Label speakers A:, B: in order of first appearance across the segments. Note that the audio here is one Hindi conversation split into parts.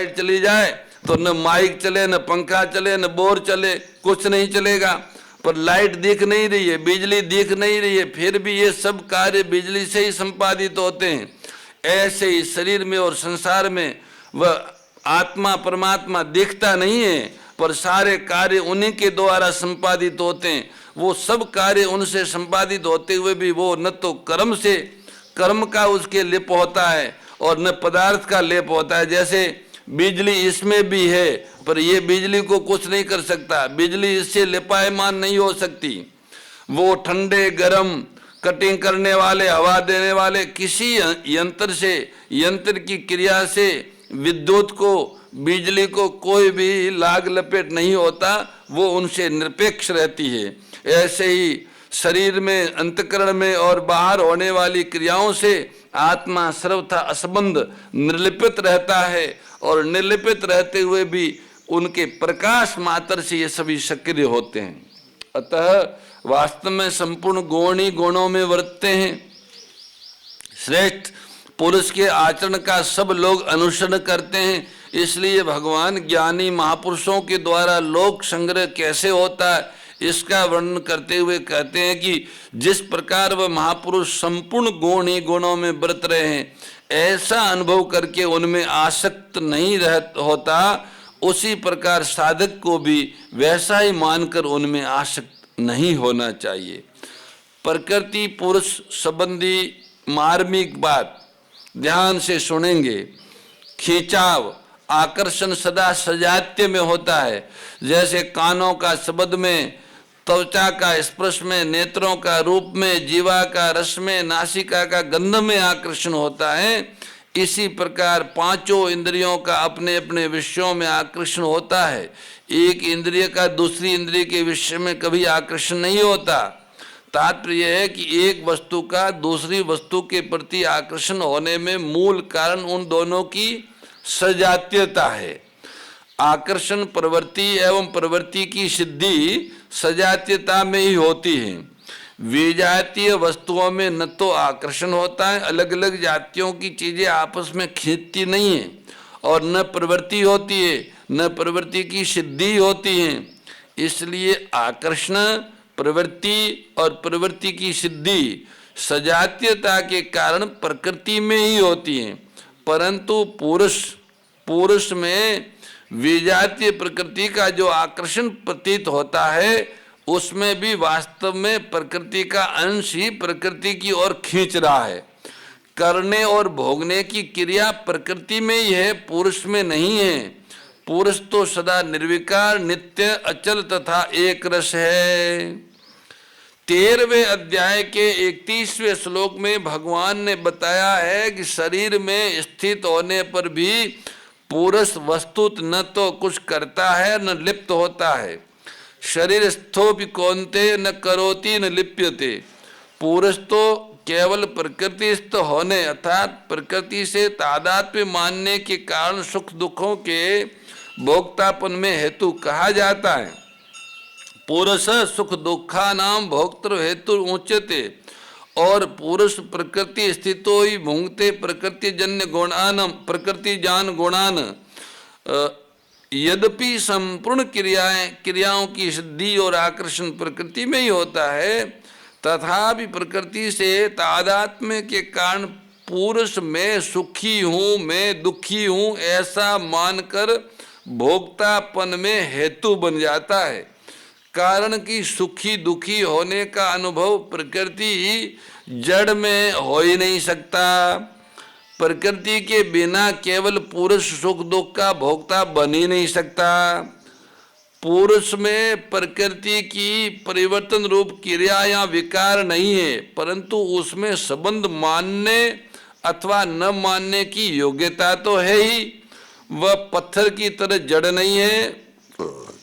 A: लाइट चली जाए तो न माइक चले, न पंखा चले, न बोर चले, कुछ नहीं चलेगा। पर लाइट दिख नहीं रही है, बिजली दिख नहीं रही है, फिर भी ये सब कार्य बिजली से ही संपादित होते हैं। ऐसे ही शरीर में और संसार में वह आत्मा परमात्मा दिखता नहीं है, पर सारे कार्य उन्हीं के द्वारा संपादित होते हैं। वो सब कार्य उनसे संपादित होते हुए भी वो न तो कर्म का उसके लेप होता है और न पदार्थ का लेप होता है। जैसे बिजली इसमें भी है, पर ये बिजली को कुछ नहीं कर सकता, बिजली इससे लेपायमान नहीं हो सकती। वो ठंडे गरम कटिंग करने वाले, हवा देने वाले किसी यंत्र से, यंत्र की क्रिया से विद्युत को, बिजली को कोई भी लाग लपेट नहीं होता, वो उनसे निरपेक्ष रहती है। ऐसे ही शरीर में, अंतकरण में और बाहर होने वाली क्रियाओं से आत्मा सर्वथा असंबंध निर्लिपित रहता है, और निर्लिपित रहते हुए भी उनके प्रकाश मात्र से ये सभी सक्रिय होते हैं। अतः वास्तव में संपूर्ण गुण ही गुणों में वर्तते हैं। श्रेष्ठ पुरुष के आचरण का सब लोग अनुसरण करते हैं। इसलिए भगवान ज्ञानी महापुरुषों के द्वारा लोक संग्रह कैसे होता है इसका वर्णन करते हुए कहते हैं कि जिस प्रकार वह महापुरुष संपूर्ण गुण ही गुणों में बरत रहे हैं, ऐसा अनुभव करके उनमें आसक्त नहीं होता, उसी प्रकार साधक को भी वैसा ही मानकर उनमें आसक्त नहीं होना चाहिए। प्रकृति पुरुष संबंधी मार्मिक बात ध्यान से सुनेंगे। खिंचाव, आकर्षण सदा सजातीय में होता है। जैसे कानों का शब्द में, त्वचा का स्पर्श में, नेत्रों का रूप में, जीवा का रस में, नासिका का गंध में आकर्षण होता है, इसी प्रकार पांचों इंद्रियों का अपने अपने विषयों में आकर्षण होता है। एक इंद्रिय का दूसरी इंद्रिय के विषय में कभी आकर्षण नहीं होता। तात्पर्य है कि एक वस्तु का दूसरी वस्तु के प्रति आकर्षण होने में मूल कारण उन दोनों की सजातीयता है। आकर्षण प्रवृत्ति एवं प्रवृत्ति की सिद्धि सजातीयता में ही होती है। विजातीय वस्तुओं में न तो आकर्षण होता है, अलग अलग जातियों की चीजें आपस में खींचती नहीं है, और न प्रवृत्ति होती है, न प्रवृत्ति की सिद्धि होती है। इसलिए आकर्षण, प्रवृत्ति और प्रवृत्ति की सिद्धि सजातीयता के कारण प्रकृति में ही होती है। परंतु पुरुष में विजातीय प्रकृति का जो आकर्षण प्रतीत होता है, उसमें भी वास्तव में प्रकृति का अंश ही प्रकृति की ओर खींच रहा है। करने और भोगने की क्रिया प्रकृति में ही है, पुरुष में नहीं है। पुरुष तो सदा निर्विकार, नित्य, अचल तथा एक रस है। 13वें अध्याय के 31वें श्लोक में भगवान ने बताया है कि शरीर में स्थित होने पर भी पुरुष वस्तुत न तो कुछ करता है न लिप्त होता है। शरीर स्थो विकोन्ते न करोति न लिप्यते। पुरुष तो केवल प्रकृतिस्थ होने अर्थात प्रकृति से तादात्म्य मानने के कारण सुख दुखों के भोक्तापन में हेतु कहा जाता है। पुरुष सुख दुखा नाम भोक्तृ हेतु उच्यते। और पुरुष प्रकृति स्थितो ही भुंगते प्रकृति जन्य गुणान प्रकृति जान गुणान। यद्यपि संपूर्ण क्रियाओं की सिद्धि और आकर्षण प्रकृति में ही होता है, तथापि प्रकृति से तादात्म्य के कारण पुरुष में सुखी हूँ, मैं दुखी हूँ ऐसा मानकर भोक्तापन में हेतु बन जाता है। कारण कि सुखी दुखी होने का अनुभव प्रकृति जड़ में हो ही नहीं सकता। प्रकृति के बिना केवल पुरुष सुख दुख का भोक्ता बन ही नहीं सकता। पुरुष में प्रकृति की परिवर्तन रूप क्रिया या विकार नहीं है, परंतु उसमें संबंध मानने अथवा न मानने की योग्यता तो है ही। वह पत्थर की तरह जड़ नहीं है,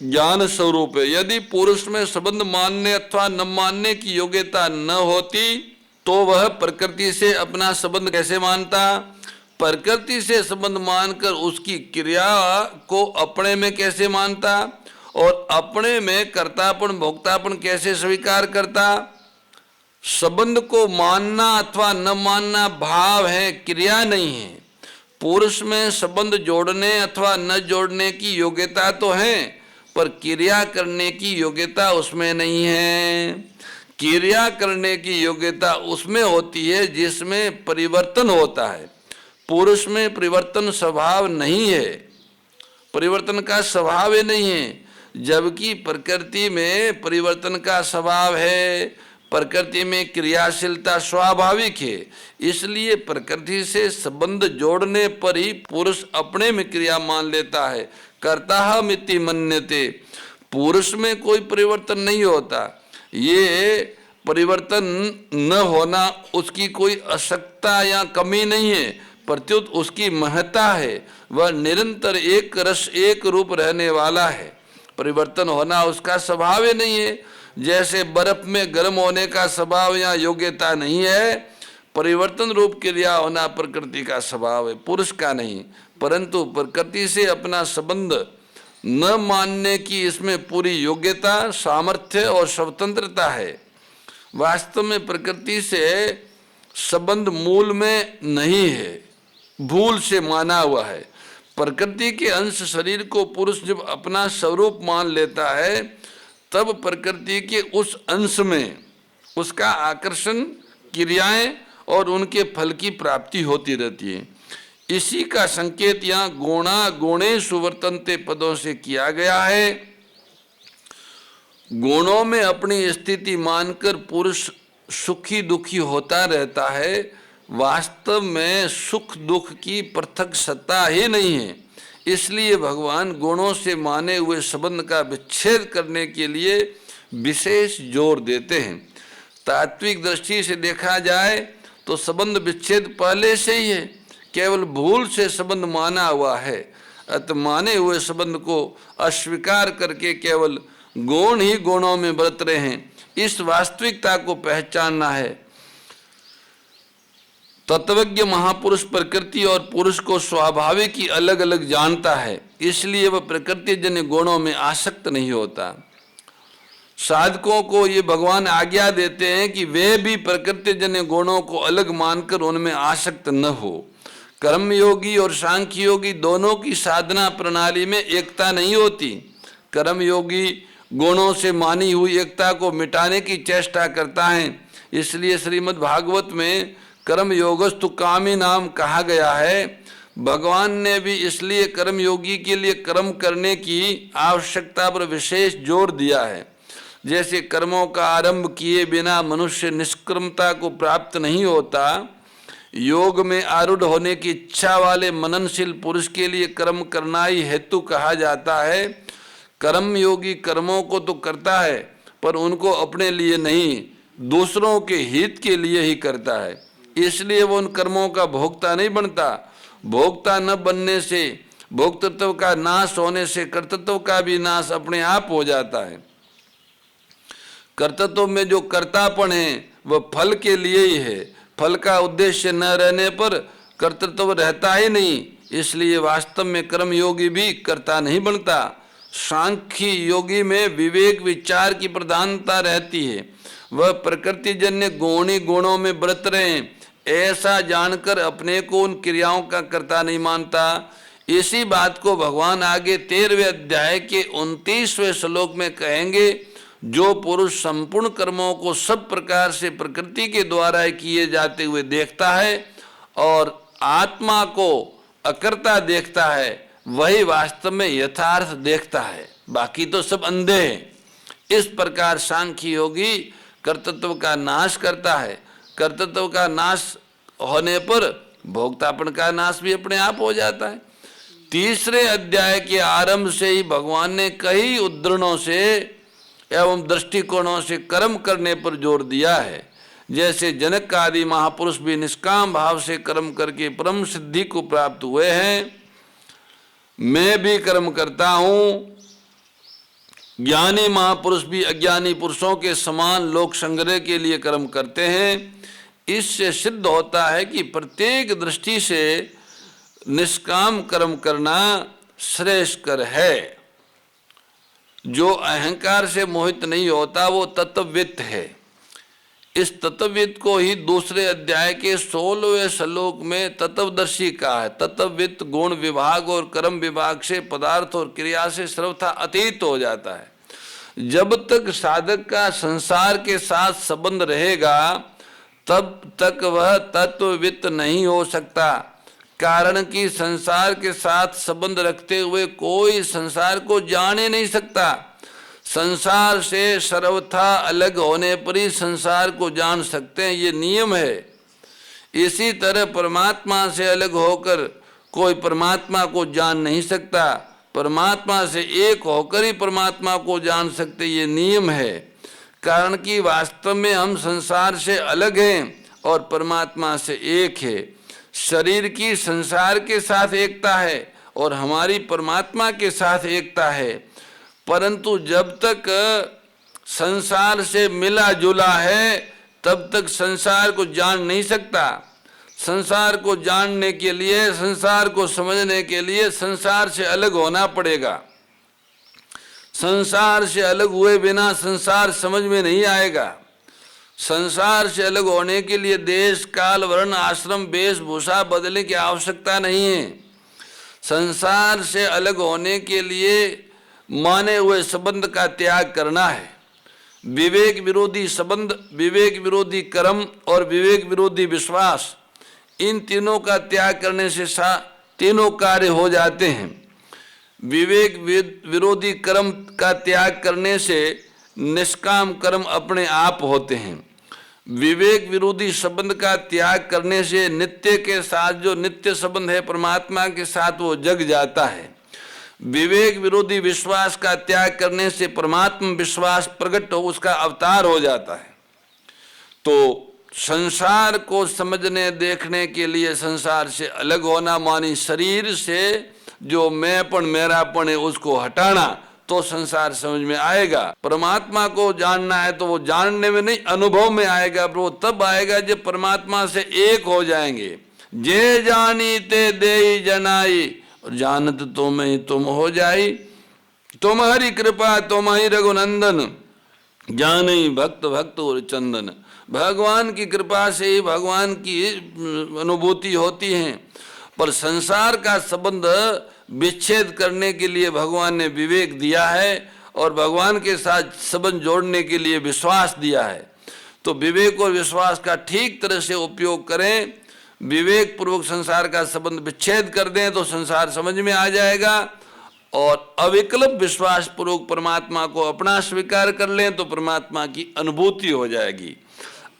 A: ज्ञान स्वरूप है। यदि पुरुष में संबंध मानने अथवा न मानने की योग्यता न होती तो वह प्रकृति से अपना संबंध कैसे मानता? प्रकृति से संबंध मानकर उसकी क्रिया को अपने में कैसे मानता और अपने में कर्तापन भोक्तापन कैसे स्वीकार करता? संबंध को मानना अथवा न मानना भाव है, क्रिया नहीं है। पुरुष में संबंध जोड़ने अथवा न जोड़ने की योग्यता तो है, पर क्रिया करने की योग्यता उसमें नहीं है। क्रिया करने की योग्यता उसमें होती है जिसमें परिवर्तन होता है। पुरुष में परिवर्तन स्वभाव नहीं है, परिवर्तन का स्वभाव ही नहीं है, जबकि प्रकृति में परिवर्तन का स्वभाव है। प्रकृति में क्रियाशीलता स्वाभाविक है, इसलिए प्रकृति से संबंध जोड़ने पर ही पुरुष अपने में क्रिया मान लेता है। कर्ताहमिति मन्यते, पुरुष में कोई परिवर्तन नहीं होता। ये परिवर्तन न होना उसकी कोई अशक्ता या कमी नहीं है, प्रत्युत उसकी महत्ता है। वह निरंतर एक रस एक रूप रहने वाला है। परिवर्तन होना उसका स्वभाव ही नहीं है। जैसे बर्फ में गर्म होने का स्वभाव या योग्यता नहीं है, परिवर्तन रूप क्रिया होना प्रकृति का स्वभाव है, पुरुष का नहीं। परंतु प्रकृति से अपना संबंध न मानने की इसमें पूरी योग्यता, सामर्थ्य और स्वतंत्रता है। वास्तव में प्रकृति से संबंध मूल में नहीं है, भूल से माना हुआ है। प्रकृति के अंश शरीर को पुरुष जब अपना स्वरूप मान लेता है, तब प्रकृति के उस अंश में उसका आकर्षण, क्रियाएं और उनके फल की प्राप्ति होती रहती है। इसी का संकेत यहाँ गुणा गुणे सुवर्तन्ते पदों से किया गया है। गुणों में अपनी स्थिति मानकर पुरुष सुखी दुखी होता रहता है। वास्तव में सुख दुख की पृथक सत्ता ही नहीं है, इसलिए भगवान गुणों से माने हुए संबंध का विच्छेद करने के लिए विशेष जोर देते हैं। तात्विक दृष्टि से देखा जाए तो संबंध विच्छेद पहले से ही है, केवल भूल से संबंध माना हुआ है। अत माने हुए संबंध को अस्वीकार करके केवल गुण ही गुणों में बरत रहे हैं। इस वास्तविकता को पहचानना है। तत्वज्ञ महापुरुष प्रकृति और पुरुष को स्वाभाविक ही अलग अलग जानता है, इसलिए वह प्रकृति जन्य गुणों में आसक्त नहीं होता। साधकों को ये भगवान आज्ञा देते हैं कि वे भी प्रकृति जन्य गुणों को अलग मानकर उनमें आसक्त न हो। कर्मयोगी और सांख्य योगी दोनों की साधना प्रणाली में एकता नहीं होती। कर्मयोगी गुणों से मानी हुई एकता को मिटाने की चेष्टा करता है, इसलिए श्रीमद् भागवत में कर्म योगस्तु कामी नाम कहा गया है। भगवान ने भी इसलिए कर्म योगी के लिए कर्म करने की आवश्यकता पर विशेष जोर दिया है। जैसे कर्मों का आरंभ किए बिना मनुष्य निष्कर्मता को प्राप्त नहीं होता, योग में आरूढ़ होने की इच्छा वाले मननशील पुरुष के लिए कर्म करना ही हेतु कहा जाता है। कर्म योगी कर्मों को तो करता है, पर उनको अपने लिए नहीं, दूसरों के हित के लिए ही करता है, इसलिए वो उन कर्मों का भोक्ता नहीं बनता। भोक्ता न बनने से, भोक्तृत्व का नाश होने से कर्तृत्व का भी नाश अपने आप हो जाता है। कर्तृत्व में जो कर्तापन है वह फल के लिए ही है, फल का उद्देश्य न रहने पर कर्तृत्व रहता ही नहीं, इसलिए वास्तव में कर्म योगी भी कर्ता नहीं बनता। सांख्य योगी में विवेक विचार की प्रधानता रहती है। वह प्रकृति जन्य गुणी गुणों में बरत रहे हैं ऐसा जानकर अपने को उन क्रियाओं का कर्ता नहीं मानता। इसी बात को भगवान आगे 13वें अध्याय के 29वें श्लोक में कहेंगे। जो पुरुष संपूर्ण कर्मों को सब प्रकार से प्रकृति के द्वारा किए जाते हुए देखता है और आत्मा को अकर्ता देखता है, वही वास्तव में यथार्थ देखता है, बाकी तो सब अंधे हैं। इस प्रकार सांख्य योगी कर्तृत्व का नाश करता है। कर्तृत्व का नाश होने पर भोक्तापन का नाश भी अपने आप हो जाता है। 3रे अध्याय के आरंभ से ही भगवान ने कई उद्धरणों से एवं दृष्टिकोणों से कर्म करने पर जोर दिया है। जैसे जनक आदि महापुरुष भी निष्काम भाव से कर्म करके परम सिद्धि को प्राप्त हुए हैं, मैं भी कर्म करता हूँ। ज्ञानी महापुरुष भी अज्ञानी पुरुषों के समान लोक संग्रह के लिए कर्म करते हैं। इससे सिद्ध होता है कि प्रत्येक दृष्टि से निष्काम कर्म करना श्रेष्ठकर है। जो अहंकार से मोहित नहीं होता वो तत्ववित्त है। इस तत्वविद को ही दूसरे अध्याय के 16वें श्लोक में तत्वदर्शी कहा है। तत्वविद गुण विभाग और कर्म विभाग से, पदार्थ और क्रिया से सर्वथा अतीत हो जाता है। जब तक साधक का संसार के साथ संबंध रहेगा तब तक वह तत्वविद नहीं हो सकता। कारण कि संसार के साथ संबंध रखते हुए कोई संसार को जान ही नहीं सकता। संसार से सर्वथा अलग होने पर ही संसार को जान सकते हैं, ये नियम है। इसी तरह परमात्मा से अलग होकर कोई परमात्मा को जान नहीं सकता। परमात्मा से एक होकर ही परमात्मा को जान सकते, ये नियम है। कारण कि वास्तव में हम संसार से अलग हैं और परमात्मा से एक है। शरीर की संसार के साथ एकता है और हमारी परमात्मा के साथ एकता है, परंतु जब तक संसार से मिला जुला है तब तक संसार को जान नहीं सकता। संसार को जानने के लिए, संसार को समझने के लिए संसार से अलग होना पड़ेगा। संसार से अलग हुए बिना संसार समझ में नहीं आएगा। संसार से अलग होने के लिए देश, काल, वर्ण, आश्रम, वेशभूषा बदलने की आवश्यकता नहीं है। संसार से अलग होने के लिए माने हुए संबंध का त्याग करना है। विवेक विरोधी संबंध, विवेक विरोधी कर्म और विवेक विरोधी विश्वास, इन तीनों का त्याग करने से तीनों कार्य हो जाते हैं। विवेक विरोधी कर्म का त्याग करने से निष्काम कर्म अपने आप होते हैं। विवेक विरोधी संबंध का त्याग करने से नित्य के साथ जो नित्य संबंध है परमात्मा के साथ, वो जग जाता है। विवेक विरोधी विश्वास का त्याग करने से परमात्मा विश्वास प्रकट हो, उसका अवतार हो जाता है। तो संसार को समझने देखने के लिए संसार से अलग होना, मानी शरीर से जो मैंपन मेरापन है उसको हटाना, तो संसार समझ में आएगा। परमात्मा को जानना है तो वो जानने में नहीं, अनुभव में आएगा। पर वो तब आएगा जब परमात्मा से एक हो जाएंगे। जे जानी ते देई जनाई, जानत तुम ही तुम हो जाई। तुम्हारी कृपा तुम ही रघुनंदन, जाने भक्त भक्त और चंदन। भगवान की कृपा से ही भगवान की अनुभूति होती है। पर संसार का संबंध विच्छेद करने के लिए भगवान ने विवेक दिया है और भगवान के साथ संबंध जोड़ने के लिए विश्वास दिया है। तो विवेक और विश्वास का ठीक तरह से उपयोग करें। विवेक पूर्वक संसार का संबंध विच्छेद कर दें तो संसार समझ में आ जाएगा, और अविकल्प विश्वास पूर्वक परमात्मा को अपना स्वीकार कर लें तो परमात्मा की अनुभूति हो जाएगी।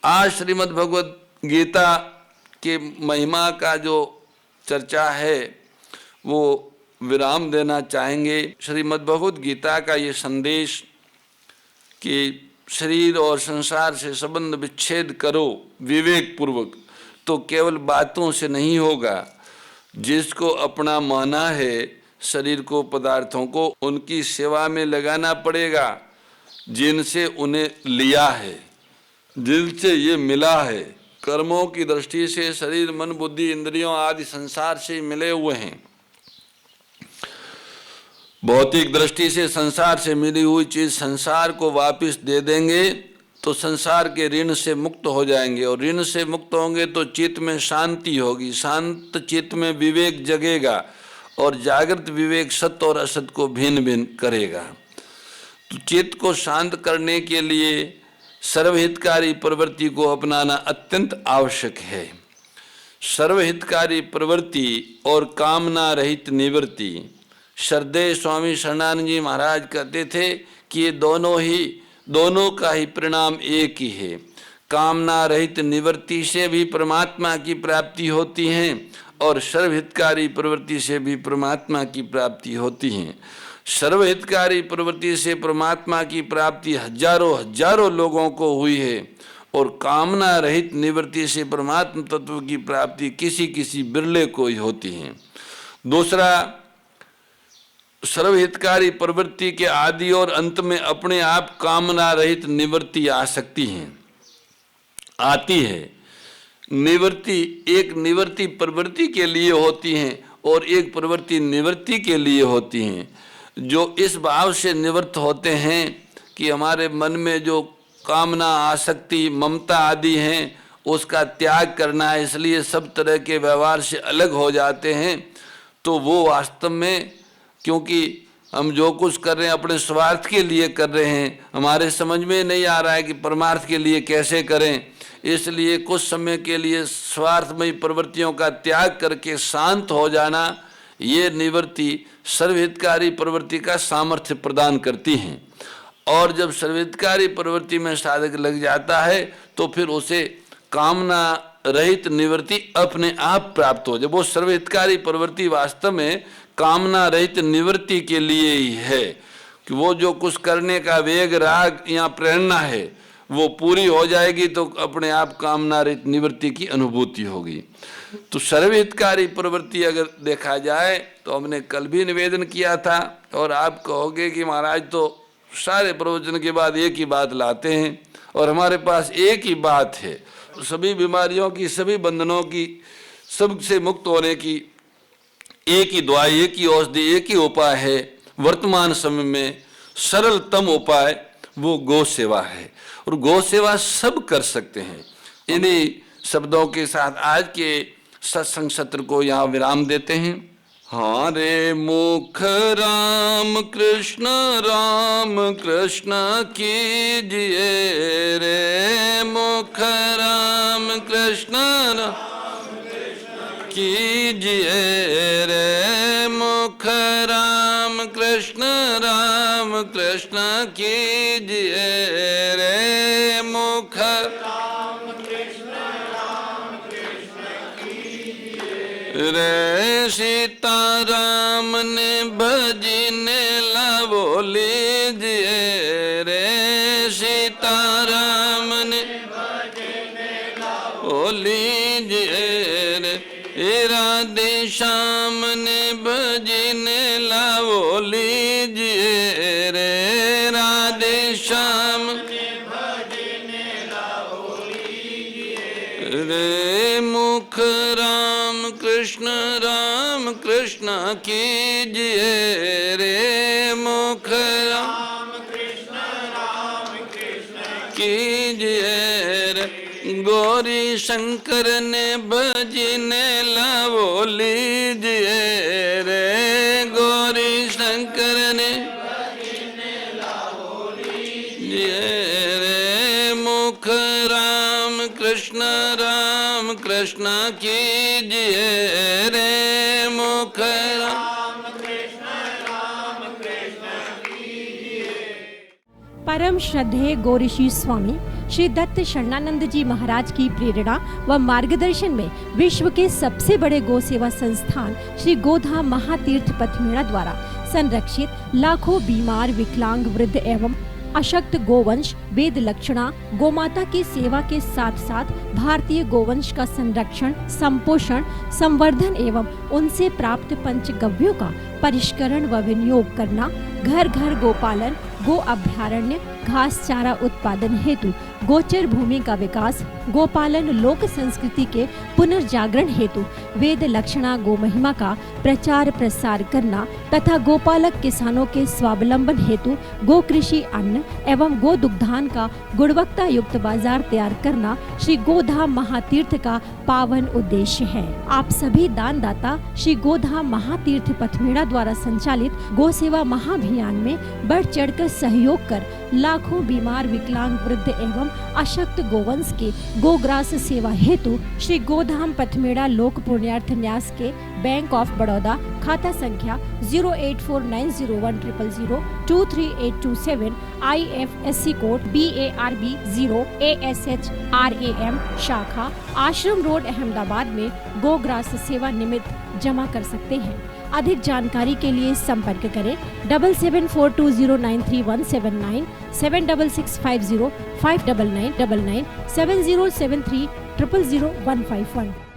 A: आज श्रीमद् भगवद गीता के महिमा का जो चर्चा है वो विराम देना चाहेंगे। श्रीमद् भगवद गीता का ये संदेश कि शरीर और संसार से संबंध विच्छेद करो विवेक पूर्वक, तो केवल बातों से नहीं होगा। जिसको अपना माना है, शरीर को, पदार्थों को, उनकी सेवा में लगाना पड़ेगा। जिनसे उन्हें लिया है, जिनसे ये मिला है, कर्मों की दृष्टि से शरीर, मन, बुद्धि, इंद्रियों आदि संसार से मिले हुए हैं। भौतिक दृष्टि से संसार से मिली हुई चीज संसार को वापस दे देंगे तो संसार के ऋण से मुक्त हो जाएंगे, और ऋण से मुक्त होंगे तो चित्त में शांति होगी। शांत चित्त में विवेक जगेगा और जागृत विवेक सत्य और असत्य को भिन्न भिन्न करेगा। तो चित्त को शांत करने के लिए सर्वहितकारी प्रवृत्ति को अपनाना अत्यंत आवश्यक है। सर्वहितकारी प्रवृत्ति और कामना रहित निवृत्ति। श्रद्धेय स्वामी शरणानंद जी महाराज कहते थे कि ये दोनों का ही परिणाम एक ही है। कामना रहित निवृत्ति से भी परमात्मा की प्राप्ति होती है और सर्वहितकारी प्रवृत्ति से भी परमात्मा की प्राप्ति होती है। सर्वहितकारी प्रवृत्ति से परमात्मा की प्राप्ति हजारों लोगों को हुई है, और कामना रहित निवृत्ति से परमात्मा तत्व की प्राप्ति किसी बिरले को ही होती है। दूसरा, सर्वहितकारी प्रवृत्ति के आदि और अंत में अपने आप कामना रहित निवृत्ति आ सकती है, आती है। निवृत्ति एक निवृत्ति प्रवृत्ति के लिए होती है और एक प्रवृत्ति निवृत्ति के लिए होती हैं। जो इस भाव से निवृत्त होते हैं कि हमारे मन में जो कामना, आसक्ति, ममता आदि हैं उसका त्याग करना है, इसलिए सब तरह के व्यवहार से अलग हो जाते हैं। तो वो वास्तव में, क्योंकि हम जो कुछ कर रहे हैं अपने स्वार्थ के लिए कर रहे हैं, हमारे समझ में नहीं आ रहा है कि परमार्थ के लिए कैसे करें, इसलिए कुछ समय के लिए स्वार्थमयी प्रवृत्तियों का त्याग करके शांत हो जाना, ये निवृत्ति सर्वहितकारी प्रवृत्ति का सामर्थ्य प्रदान करती हैं। और जब सर्वहितकारी प्रवृत्ति में साधक लग जाता है तो फिर उसे कामना रहित निवृत्ति अपने आप प्राप्त हो जाए। वो सर्वहितकारी प्रवृत्ति वास्तव में कामना रहित निवृत्ति के लिए ही है कि वो जो कुछ करने का वेग, राग या प्रेरणा है वो पूरी हो जाएगी तो अपने आप कामना रहित निवृत्ति की अनुभूति होगी। तो सर्वहितकारी प्रवृत्ति अगर देखा जाए तो हमने कल भी निवेदन किया था, और आप कहोगे कि महाराज तो सारे प्रवचन के बाद एक ही बात लाते हैं, और हमारे पास एक ही बात है, सभी बीमारियों की, सभी बंधनों की, सबसे मुक्त होने की एक ही दवाई, एक ही औषधि, एक ही उपाय है। वर्तमान समय में सरलतम उपाय वो गौ सेवा है, और गौ सेवा सब कर सकते हैं। इन्हीं शब्दों के साथ आज के सत्संग सत्र को यहाँ विराम देते हैं। हरे मुख राम कृष्ण कीजिए रे, मुख राम कृष्ण कीजिए रे, मुख राम कृष्ण कीजिए रे, मुख रे। सीताराम ने भजने लावो लीजिए रे, सीताराम ने भजने लीजिए रे, राधे श्याम ने भजने लावो लीजिए रे, राधे श्याम रे। मुख राम कृष्ण कीजिए रे, मुख राम कृष्ण कीजिए रे, गौरी शंकर ने भजने लावो लीजिए रे, गौरी शंकर ने भजने लावो लीजिए रे, मुख राम कृष्ण कीजिए रे, मुख राम कृष्ण कीजिए।
B: परम श्रद्धेय गौ ऋषि स्वामी श्री दत्त शरणानंद जी महाराज की प्रेरणा व मार्गदर्शन में विश्व के सबसे बड़े गौ सेवा संस्थान श्री गोधाम महातीर्थ पथमेड़ा द्वारा संरक्षित लाखों बीमार, विकलांग, वृद्ध एवं अशक्त गोवंश वेद लक्षणा गोमाता की सेवा के साथ साथ भारतीय गोवंश का संरक्षण, संपोषण, संवर्धन एवं उनसे प्राप्त पंचगव्यों का परिष्करण व विनियोग करना, घर घर गोपालन, गो अभ्यारण्य, घास चारा उत्पादन हेतु गोचर भूमि का विकास, गोपालन लोक संस्कृति के पुनर्जागरण हेतु वेद लक्षणा गो महिमा का प्रचार प्रसार करना तथा गोपालक किसानों के स्वावलंबन हेतु गो कृषि अन्न एवं गो दुग्धान का गुणवत्ता युक्त बाजार तैयार करना श्री गोधाम महातीर्थ का पावन उद्देश्य है। आप सभी दानदाता श्री गोधाम महातीर्थ पथमेड़ा द्वारा संचालित गो सेवा महाअभियान में बढ़ चढ़कर सहयोग कर लाखों बीमार, विकलांग, वृद्ध एवं अशक्त गोवंश के गोग्रास सेवा हेतु श्री गोधाम पथमेड़ा लोक पुण्यार्थ न्यास के बैंक ऑफ बड़ौदा खाता संख्या 084901000238827 IFSC कोड BARB 0 ASHRAM शाखा आश्रम रोड अहमदाबाद में गोग्रास सेवा निमित्त जमा कर सकते हैं। अधिक जानकारी के लिए संपर्क करें 7742093179 7665059999 7073000151।